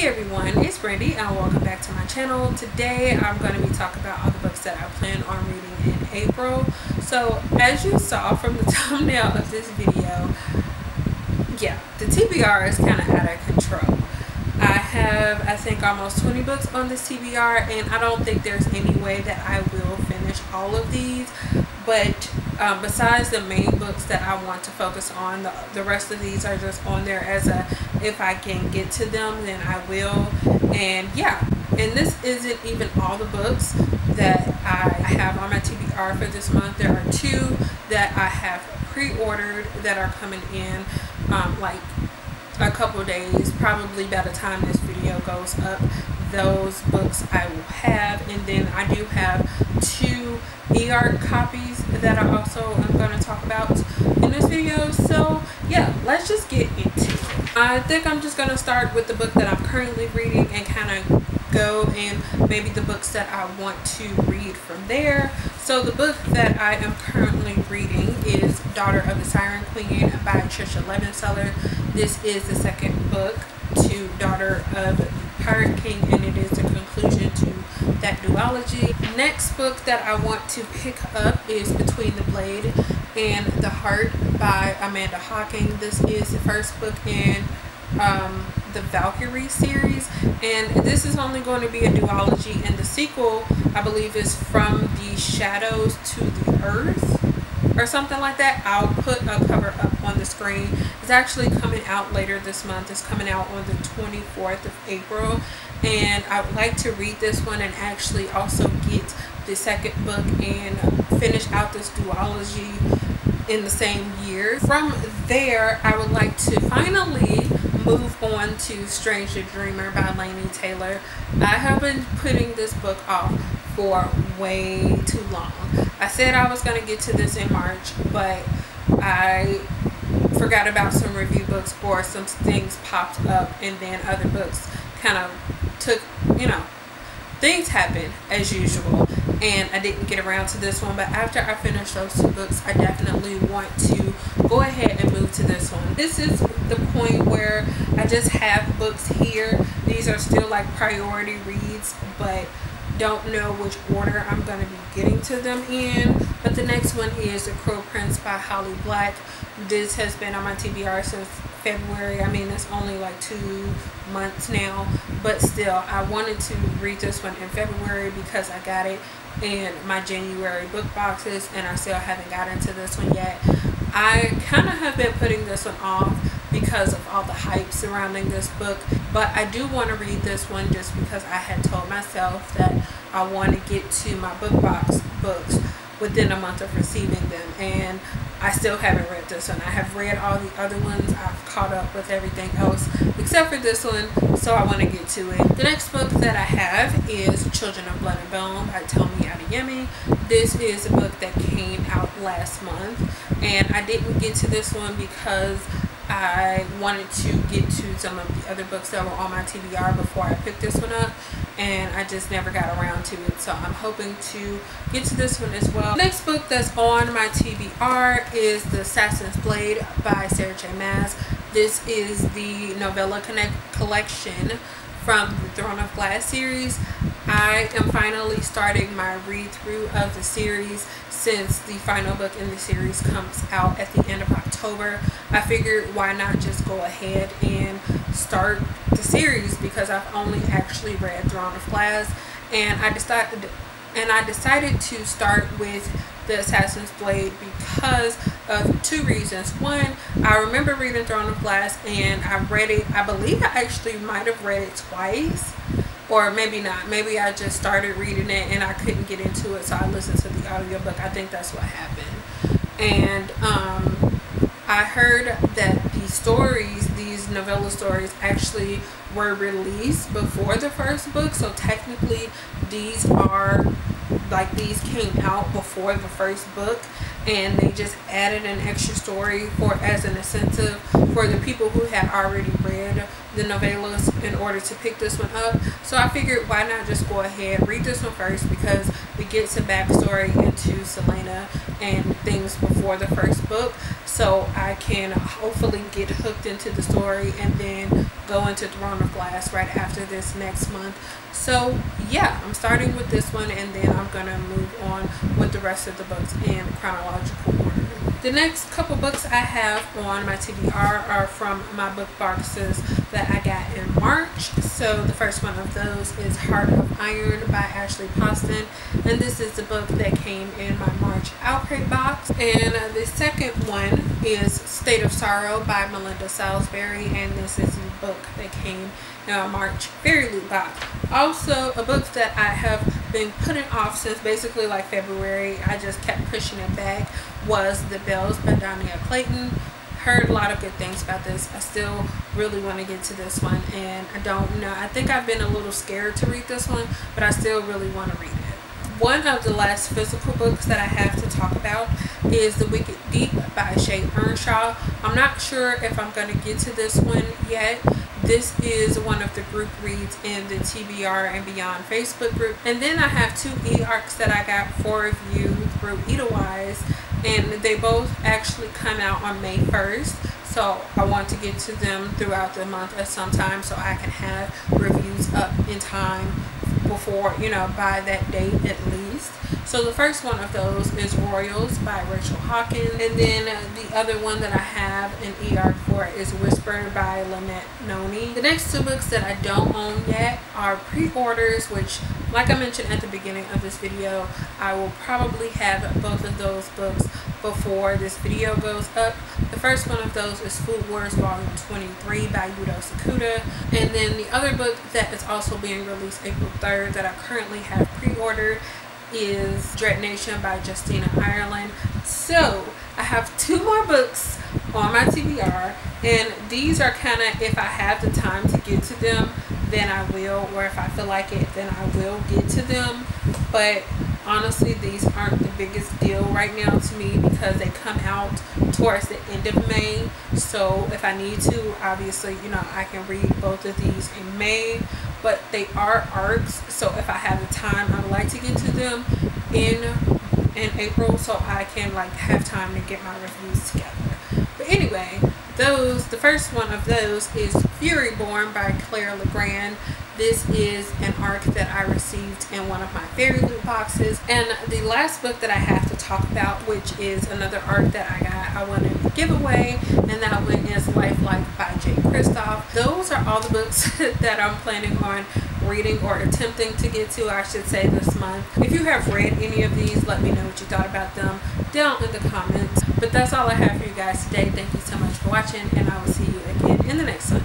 Hey everyone, it's Brandy and welcome back to my channel. Today I'm going to be talking about all the books that I plan on reading in April. So as you saw from the thumbnail of this video, yeah, the TBR is kind of out of control. I have, I think, almost 20 books on this TBR, and I don't think there's any way that I will finish all of these. But besides the main books that I want to focus on, the rest of these are just on there as a, if I can get to them, then I will. And yeah, and this isn't even all the books that I have on my TBR for this month. There are two that I have pre-ordered that are coming in like a couple days, probably by the time this video goes up. Those books I will have, and then I do have two ER copies that I also am going to talk about in this video. So yeah, let's just get into it. I think I'm just going to start with the book that I'm currently reading and kind of go and maybe the books that I want to read from there. So the book that I am currently reading is Daughter of the Siren Queen by Trisha Levenseller. This is the second book to Daughter of the Pirate King, and it is the conclusion to that duology. Next book that I want to pick up is Between the Blade and the Heart by Amanda Hocking. This is the first book in the Valkyrie series, and this is only going to be a duology, and the sequel I believe is From the Shadows to the Earth or something like that. I'll put a cover up on the screen. It's actually coming out later this month. It's coming out on the 24th of April, and I would like to read this one and actually also get the second book and finish out this duology in the same year. From there, I would like to finally move on to Strange the Dreamer by Laini Taylor. I have been putting this book off for way too long. I said I was going to get to this in March, but I forgot about some review books, or some things popped up, and then other books kind of took, you know, things happen as usual, and I didn't get around to this one. But after I finish those two books, I definitely want to go ahead and move to this one. This is the point where I just have books here. These are still like priority reads, but don't know which order I'm going to be getting to them in. But the next one is The Crow Prince by Holly Black. This has been on my TBR since February. I mean, it's only like 2 months now, but still, I wanted to read this one in February because I got it in my January book boxes, and I still haven't gotten to this one yet. I kind of have been putting this one off because of all the hype surrounding this book, but I do want to read this one just because I had told myself that I want to get to my book box books within a month of receiving them, and I still haven't read this one. I have read all the other ones. I've caught up with everything else except for this one, so I want to get to it. The next book that I have is Children of Blood and Bone by Tomi Adeyemi. This is a book that came out last month, and I didn't get to this one because I wanted to get to some of the other books that were on my TBR before I picked this one up, and I just never got around to it. So I'm hoping to get to this one as well. The next book that's on my TBR is The Assassin's Blade by Sarah J. Maas. This is the novella collection from the Throne of Glass series. I am finally starting my read-through of the series since the final book in the series comes out at the end of October. I figured why not just go ahead and start the series, because I've only actually read Throne of Glass, and I decided to start with The Assassin's Blade because of two reasons. One, I remember reading Throne of Glass and I read it, I believe I actually might have read it twice, or maybe not. Maybe I just started reading it and I couldn't get into it, so I listened to the audiobook. I think that's what happened. And I heard that the stories, these novella stories, actually were released before the first book, so technically these are like, these came out before the first book, and they just added an extra story for as an incentive for the people who had already read the novellas in order to pick this one up. So I figured, why not just go ahead, read this one first, because we get some backstory into Selena and things before the first book, so I can hopefully get hooked into the story and then go into Throne of Glass right after this next month. So yeah, I'm starting with this one, and then I'm gonna move on with the rest of the books in chronological order. The next couple books I have on my TBR are from my book boxes that I got in March. So the first one of those is Heart of Iron by Ashley Poston, and this is the book that came in my March Outbreak box. And the second one is State of Sorrow by Melinda Salisbury, and this is the book that came in my March Fairy Loot box. Also, a book that I have been putting off since basically like February, I just kept pushing it back, was The Bells by Dania Clayton. Heard a lot of good things about this. I still really want to get to this one, and I don't know, I think I've been a little scared to read this one, but I still really want to read it. One of the last physical books that I have to talk about is The Wicked Deep by Shay Earnshaw. I'm not sure if I'm going to get to this one yet. This is one of the group reads in the TBR and Beyond Facebook group. And then I have two e-arcs that I got for review through Edelweiss, and they both actually come out on May 1st. So I want to get to them throughout the month at some time, so I can have reviews up in time before, you know, by that date at least. So the first one of those is Royals by Rachel Hawkins, and then the other one that I have an e-arc for is Whisper by Lynette Noni. The next two books that I don't own yet are pre-orders, which, like I mentioned at the beginning of this video, I will probably have both of those books before this video goes up. The first one of those is Food Wars Volume 23 by Yudo Sakuda, and then the other book that is also being released April 3rd that I currently have pre-ordered is Dread Nation by Justina Ireland. So I have two more books on my TBR, and these are kind of, if I have the time to get to them, then I will, or if I feel like it, then I will get to them. But honestly, these aren't the biggest deal right now to me because they come out towards the end of May. So if I need to, obviously, you know, I can read both of these in May, but they are arcs. So if I have the time, I would like to get to them in April, so I can like have time to get my reviews together. But anyway, the first one of those is Fury Born by Claire Legrand. This is an arc that I received in one of my Fairy Loot boxes. And the last book that I have to talk about, which is another arc that I wanted to give away, and that one is Lifelike by Jay Kristoff. Those are all the books that I'm planning on reading, or attempting to get to, I should say, this month. If you have read any of these, let me know what you thought about them down in the comments. But that's all I have for you guys today. Thank you so much for watching, and I will see you again in the next one.